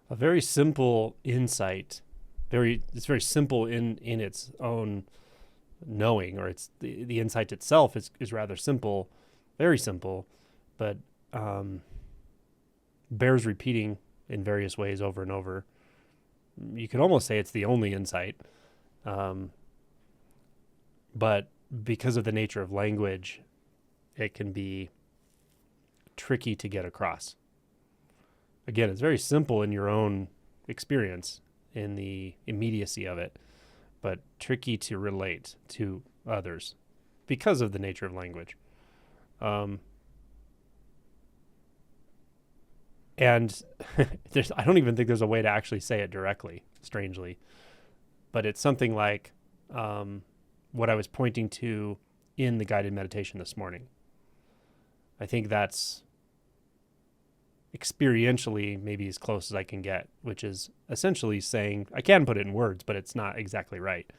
a very simple insight. It's very simple in its own knowing, or it's the insight itself is rather simple, very simple, but bears repeating in various ways over and over. You could almost say it's the only insight, but because of the nature of language, it can be tricky to get across. Again, it's very simple in your own experience, in the immediacy of it, but tricky to relate to others because of the nature of language. And I don't even think there's a way to actually say it directly, strangely. But it's something like what I was pointing to in the guided meditation this morning. I think that's experientially maybe as close as I can get, which is essentially saying, I can put it in words, but it's not exactly right,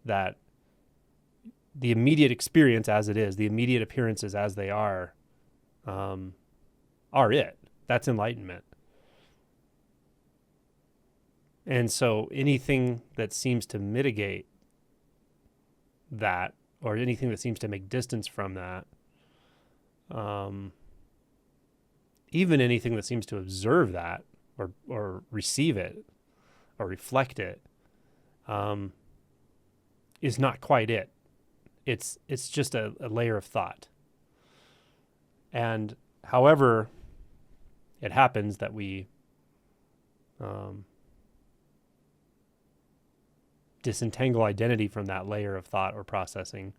that the immediate experience as it is, the immediate appearances as they are it. That's enlightenment. And so anything that seems to mitigate that, or anything that seems to make distance from that, even anything that seems to observe that or receive it or reflect it, is not quite it. It's just a layer of thought. And however it happens that we disentangle identity from that layer of thought or processing,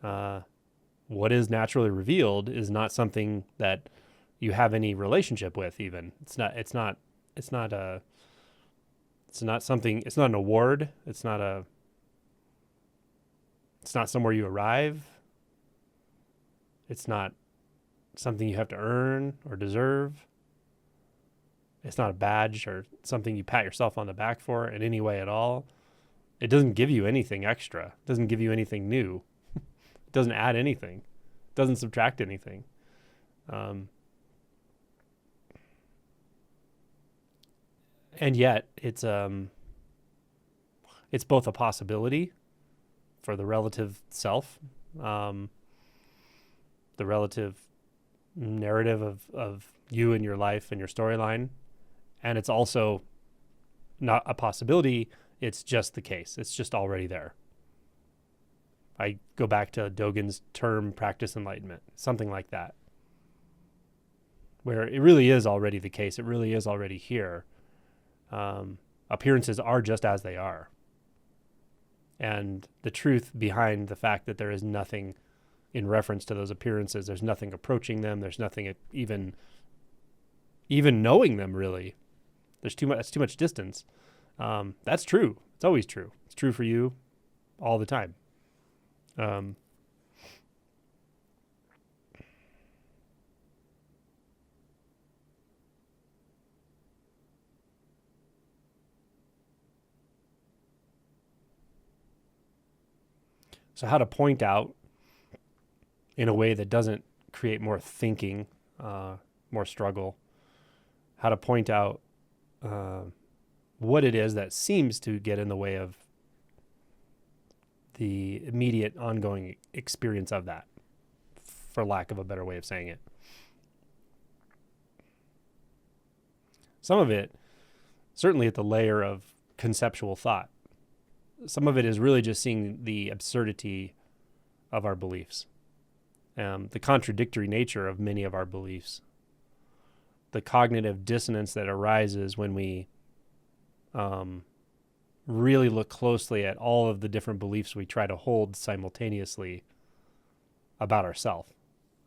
what is naturally revealed is not something that you have any relationship with. Even it's not something. It's not an award. It's not somewhere you arrive. It's not something you have to earn or deserve. It's not a badge or something you pat yourself on the back for in any way at all. It doesn't give you anything extra. It doesn't give you anything new. It doesn't add anything. It doesn't subtract anything. And yet it's both a possibility for the relative self, the relative narrative of you and your life and your storyline. And it's also not a possibility. It's just the case. It's just already there. I go back to Dogen's term, practice enlightenment, something like that, where it really is already the case. It really is already here. Appearances are just as they are. And the truth behind the fact that there is nothing in reference to those appearances, there's nothing approaching them, there's nothing even knowing them, really. That's too much distance. That's true. It's always true. It's true for you all the time. So how to point out in a way that doesn't create more thinking, more struggle, how to point out what it is that seems to get in the way of the immediate ongoing experience of that, for lack of a better way of saying it. Some of it, certainly at the layer of conceptual thought, some of it is really just seeing the absurdity of our beliefs, the contradictory nature of many of our beliefs, the cognitive dissonance that arises when we really look closely at all of the different beliefs we try to hold simultaneously about ourselves,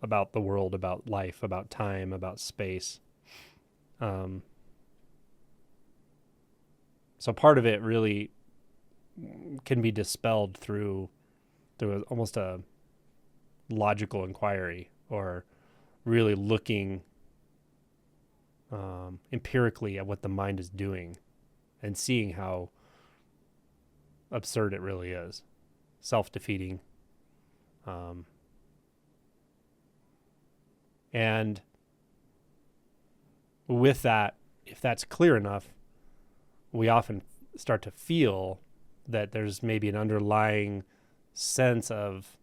about the world, about life, about time, about space. So part of it really can be dispelled through almost a logical inquiry, or really looking empirically at what the mind is doing and seeing how absurd it really is, self-defeating. And with that if that's clear enough, we often start to feel that there's maybe an underlying sense of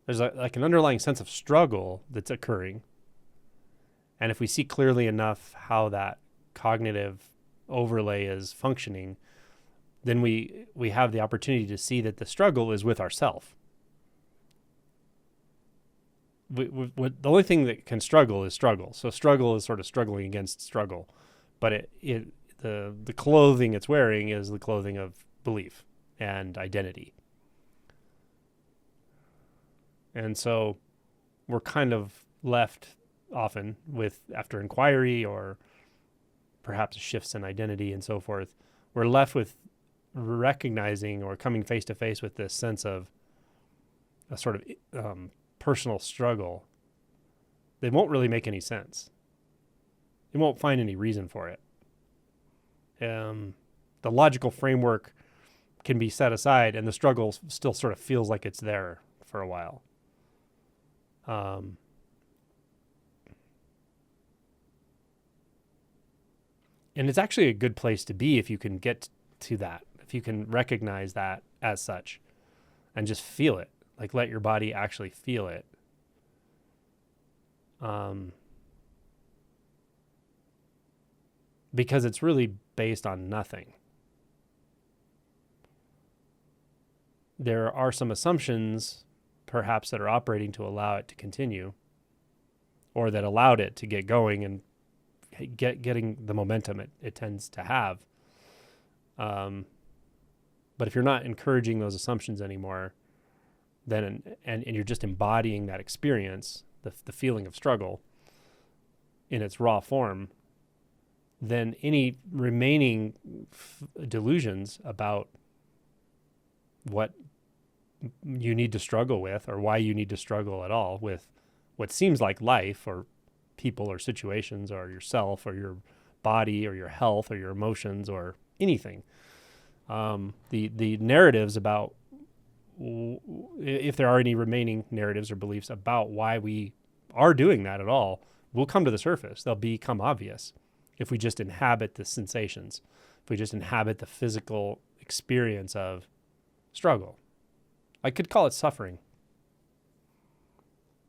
there's like an underlying sense of struggle that's occurring. And if we see clearly enough how that cognitive overlay is functioning, then we have the opportunity to see that the struggle is with ourself. The only thing that can struggle is struggle. So struggle is sort of struggling against struggle, but the clothing it's wearing is the clothing of belief and identity. And so we're kind of left often with, after inquiry or perhaps shifts in identity and so forth, we're left with recognizing or coming face to face with this sense of a sort of personal struggle. They won't really make any sense. You won't find any reason for it. The logical framework can be set aside and the struggle still sort of feels like it's there for a while. And it's actually a good place to be if you can get to that, if you can recognize that as such and just feel it, like let your body actually feel it. Because it's really based on nothing. There are some assumptions perhaps that are operating to allow it to continue, or that allowed it to get going and getting the momentum it tends to have. But if you're not encouraging those assumptions anymore, then and you're just embodying that experience, the feeling of struggle in its raw form, then any remaining delusions about what you need to struggle with or why you need to struggle at all with what seems like life or people or situations or yourself or your body or your health or your emotions or anything. The narratives about, if there are any remaining narratives or beliefs about why we are doing that at all, will come to the surface. They'll become obvious if we just inhabit the sensations, if we just inhabit the physical experience of struggle. I could call it suffering.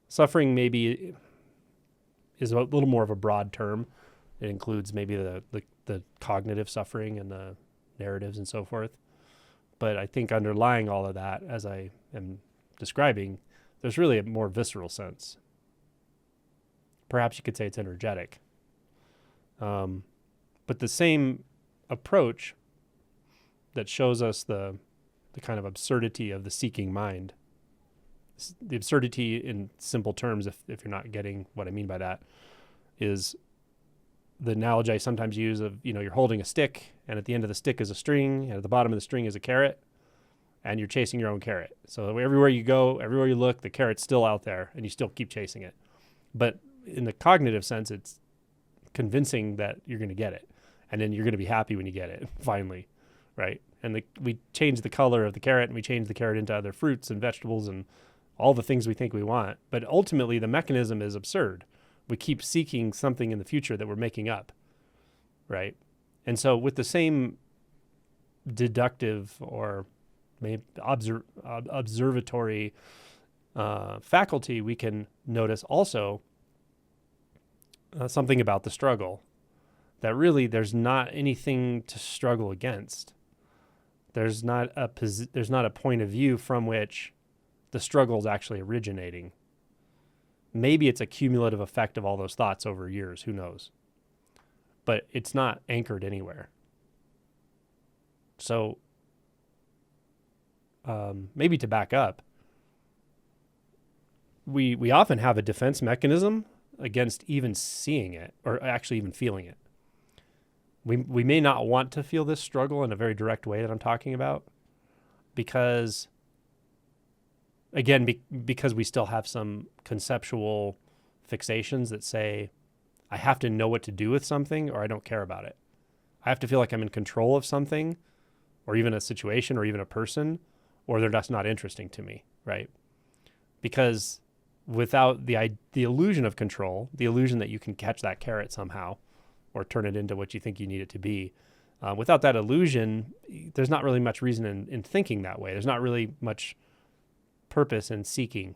Suffering maybe is a little more of a broad term. It includes maybe the cognitive suffering and the narratives and so forth. But I think underlying all of that, as I am describing, there's really a more visceral sense. Perhaps you could say it's energetic. But the same approach that shows us the kind of absurdity of the seeking mind, the absurdity in simple terms, if you're not getting what I mean by that, is the analogy I sometimes use of, you're holding a stick and at the end of the stick is a string and at the bottom of the string is a carrot and you're chasing your own carrot. So everywhere you go, everywhere you look, the carrot's still out there and you still keep chasing it. But in the cognitive sense, it's convincing that you're going to get it. And then you're going to be happy when you get it, finally, right? And we change the color of the carrot and we change the carrot into other fruits and vegetables and all the things we think we want. But ultimately, the mechanism is absurd. We keep seeking something in the future that we're making up, right? And so with the same deductive or maybe observatory faculty, we can notice also something about the struggle, that really there's not anything to struggle against. There's not a point of view from which the struggle is actually originating. Maybe it's a cumulative effect of all those thoughts over years, who knows? But it's not anchored anywhere. So maybe to back up, we often have a defense mechanism against even seeing it or actually even feeling it. We may not want to feel this struggle in a very direct way that I'm talking about because, again, because we still have some conceptual fixations that say, I have to know what to do with something or I don't care about it. I have to feel like I'm in control of something or even a situation or even a person, or they're just not interesting to me, right? Because without the illusion of control, the illusion that you can catch that carrot somehow or turn it into what you think you need it to be. Without that illusion, there's not really much reason in thinking that way. There's not really much purpose in seeking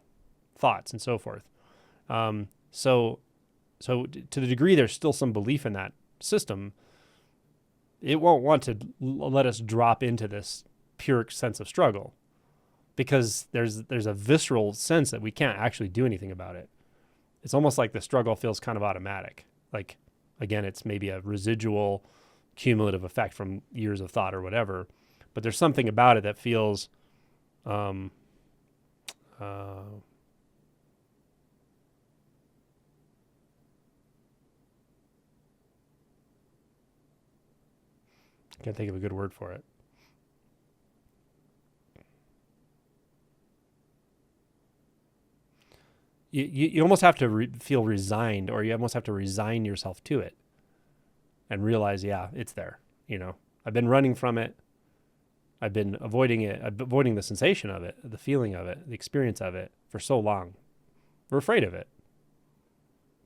thoughts and so forth. So to the degree there's still some belief in that system, it won't want to let us drop into this pure sense of struggle, because there's a visceral sense that we can't actually do anything about it. It's almost like the struggle feels kind of automatic. Like, again, it's maybe a residual cumulative effect from years of thought or whatever, but there's something about it that feels can't think of a good word for it. You almost have to feel resigned, or you almost have to resign yourself to it and realize, yeah, it's there. You know, I've been running from it. I've been avoiding it, avoiding the sensation of it, the feeling of it, the experience of it for so long. We're afraid of it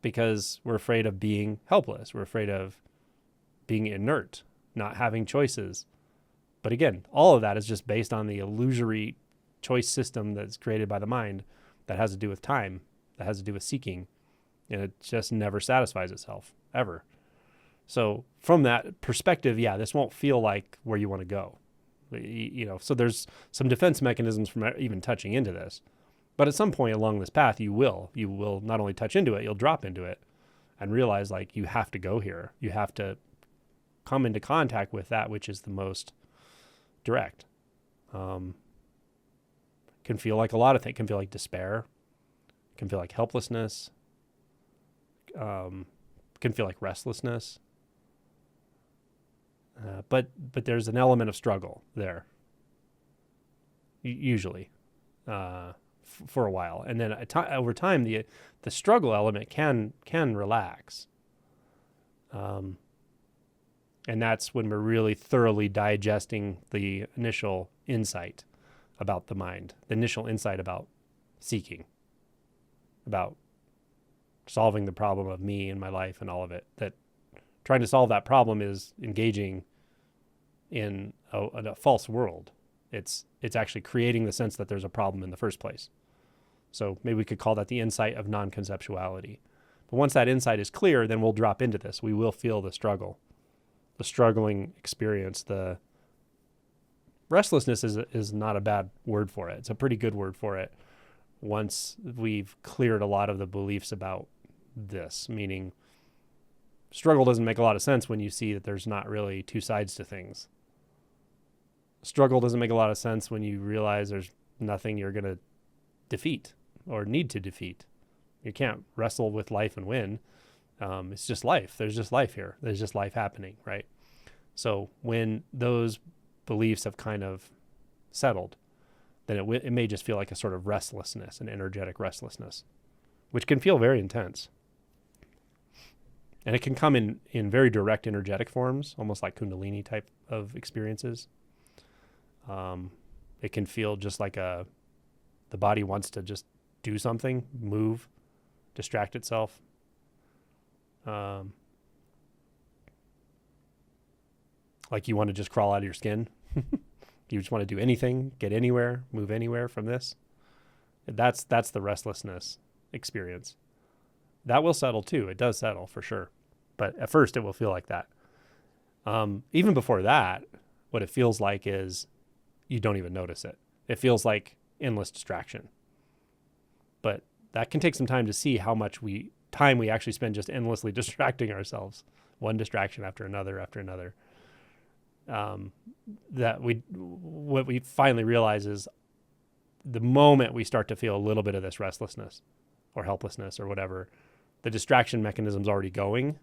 because we're afraid of being helpless. We're afraid of being inert, not having choices. But again, all of that is just based on the illusory choice system that's created by the mind that has to do with time, that has to do with seeking, and it just never satisfies itself, ever. So from that perspective, yeah, this won't feel like where you want to go. You know, so there's some defense mechanisms from even touching into this. But at some point along this path, you will not only touch into it, you'll drop into it and realize, like, you have to go here. You have to come into contact with that which is the most direct. Can feel like a lot of things. Can feel like despair. Can feel like helplessness. Can feel like restlessness. But there's an element of struggle there. Usually, for a while, and then over time, the struggle element can relax. And that's when we're really thoroughly digesting the initial insight about the mind, the initial insight about seeking, about solving the problem of me and my life and all of it. That trying to solve that problem is engaging in a false world. It's actually creating the sense that there's a problem in the first place. So maybe we could call that the insight of non-conceptuality. But once that insight is clear, then we'll drop into this. We will feel the struggle, the struggling experience. The restlessness is not a bad word for it. It's a pretty good word for it once we've cleared a lot of the beliefs about this, meaning struggle doesn't make a lot of sense when you see that there's not really two sides to things. Struggle doesn't make a lot of sense when you realize there's nothing you're going to defeat or need to defeat. You can't wrestle with life and win. It's just life. There's just life here. There's just life happening, right? So when those beliefs have kind of settled, then it may just feel like a sort of restlessness, an energetic restlessness, which can feel very intense. And it can come in very direct energetic forms, almost like Kundalini type of experiences. It can feel just like the body wants to just do something, move, distract itself. Like you want to just crawl out of your skin. You just want to do anything, get anywhere, move anywhere from this. That's the restlessness experience. That will settle too. It does settle for sure. But at first it will feel like that. Even before that, what it feels like is you don't even notice it. It feels like endless distraction. But that can take some time to see how much time we actually spend just endlessly distracting ourselves, one distraction after another after another. What we finally realize is the moment we start to feel a little bit of this restlessness or helplessness or whatever, the distraction mechanism's already going.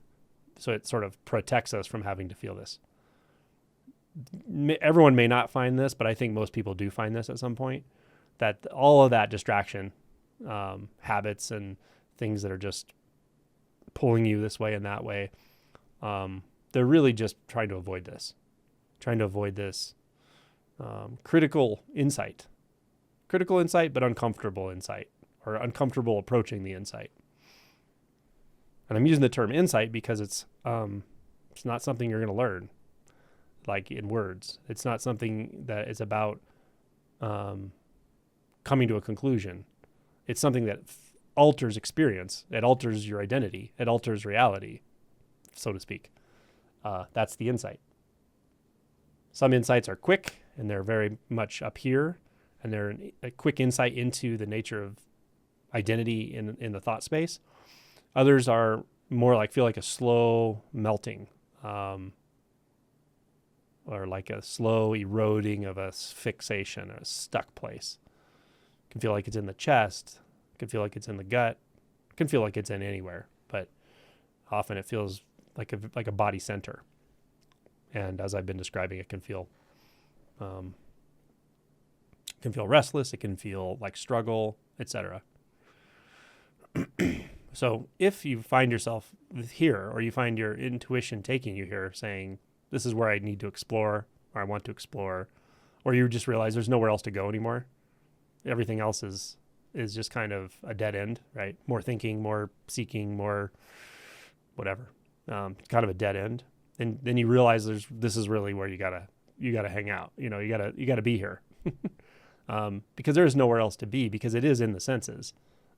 So it sort of protects us from having to feel this. Everyone may not find this, but I think most people do find this at some point, that all of that distraction, habits and things that are just pulling you this way and that way, they're really just trying to avoid this critical insight, but uncomfortable insight or uncomfortable approaching the insight. And I'm using the term insight because it's not something you're going to learn, like in words. It's not something that is about coming to a conclusion. It's something that alters experience. It alters your identity. It alters reality, so to speak. That's the insight. Some insights are quick and they're very much up here, and they're a quick insight into the nature of identity in the thought space. Others are more like, feel like a slow melting, or like a slow eroding of a fixation, a stuck place. It can feel like it's in the chest. It can feel like it's in the gut. It can feel like it's in anywhere, but often it feels like a body center. And as I've been describing, it can feel restless. It can feel like struggle, etc. So if you find yourself here, or you find your intuition taking you here, saying, this is where I need to explore, or I want to explore, or you just realize there's nowhere else to go anymore. Everything else is just kind of a dead end, right? More thinking, more seeking, more whatever, kind of a dead end. And then you realize this is really where you gotta hang out. You gotta be here, because there is nowhere else to be, because it is in the senses.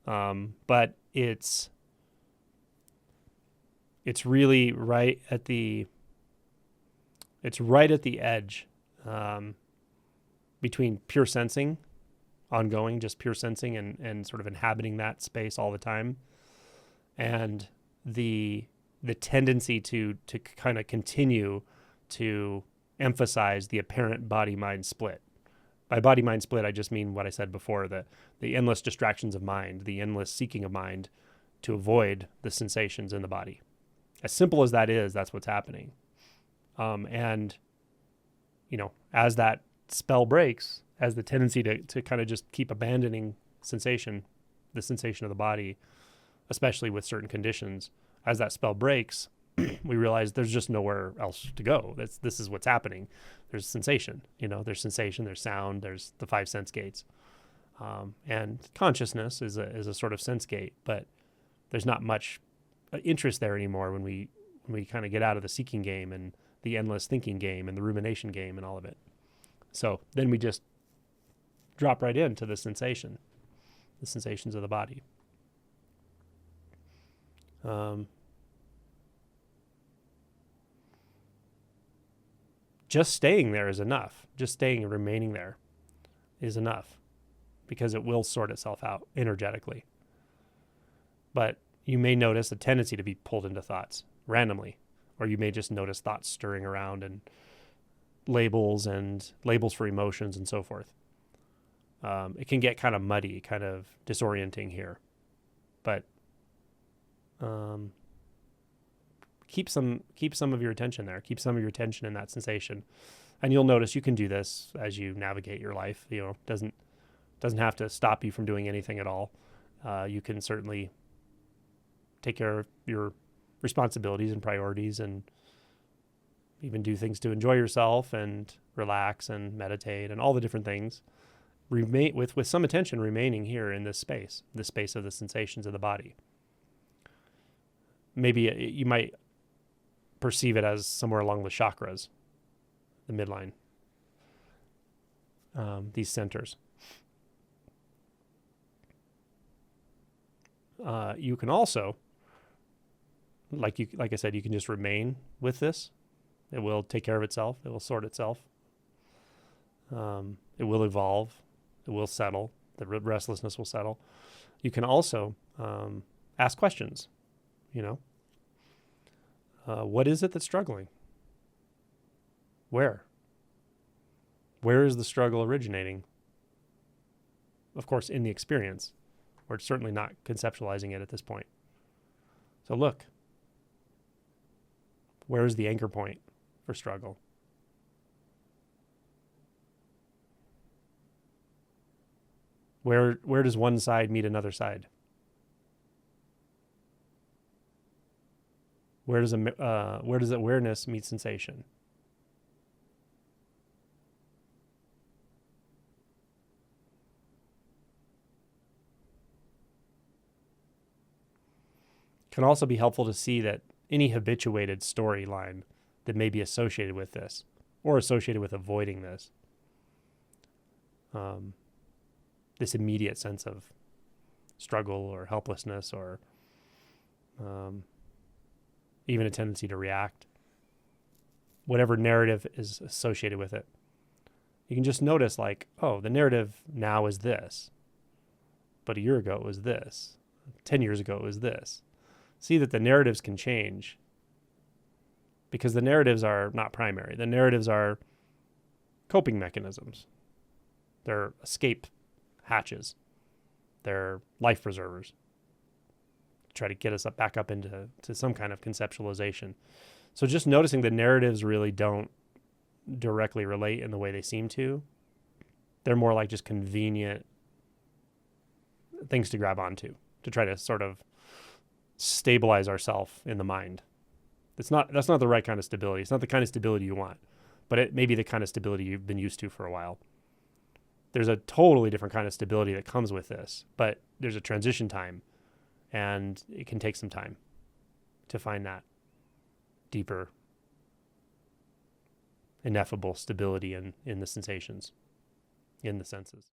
But it's really right at the edge, between pure sensing, ongoing, just pure sensing and sort of inhabiting that space all the time, and the tendency to kind of continue to emphasize the apparent body-mind split. By body-mind split, I just mean what I said before, the endless distractions of mind, the endless seeking of mind to avoid the sensations in the body. As simple as that is, that's what's happening. And, as that spell breaks, as the tendency to kind of just keep abandoning the sensation of the body, especially with certain conditions, as that spell breaks, we realize there's just nowhere else to go. This is what's happening. There's sensation, there's sensation, there's sound, there's the 5 sense gates. And consciousness is a sort of sense gate, but there's not much interest there anymore when we kind of get out of the seeking game and the endless thinking game and the rumination game and all of it. So then we just drop right into the sensations of the body. Just staying there is enough. Just staying and remaining there is enough, because it will sort itself out energetically. But you may notice a tendency to be pulled into thoughts randomly, or you may just notice thoughts stirring around and labels for emotions and so forth. It can get kind of muddy, kind of disorienting here, but keep some of your attention there. Keep some of your attention in that sensation, and you'll notice you can do this as you navigate your life. Doesn't have to stop you from doing anything at all. You can certainly take care of your responsibilities and priorities, and even do things to enjoy yourself and relax and meditate and all the different things. Remain with some attention, remaining here in this space of the sensations of the body. Maybe you might perceive it as somewhere along the chakras, the midline, these centers. You can also, like I said, you can just remain with this. It will take care of itself. It will sort itself. It will evolve. It will settle. The restlessness will settle. You can also ask questions. What is it that's struggling? Where? Where is the struggle originating? Of course, in the experience. We're certainly not conceptualizing it at this point. So look. Where is the anchor point for struggle? Where does one side meet another side? Where does awareness meet sensation? can also be helpful to see that any habituated storyline that may be associated with this or associated with avoiding this, this immediate sense of struggle or helplessness or even a tendency to react, whatever narrative is associated with it. You can just notice like, oh, the narrative now is this, but a year ago it was this, 10 years ago it was this. See that the narratives can change because the narratives are not primary. The narratives are coping mechanisms. They're escape hatches. They're life preservers. Try to get us back up into some kind of conceptualization. So just noticing the narratives really don't directly relate in the way they seem to. They're more like just convenient things to grab onto to try to sort of stabilize ourselves in the mind. That's not the right kind of stability. It's not the kind of stability you want, but it may be the kind of stability you've been used to for a while. There's a totally different kind of stability that comes with this, but there's a transition time, and it can take some time to find that deeper, ineffable stability in the sensations, in the senses.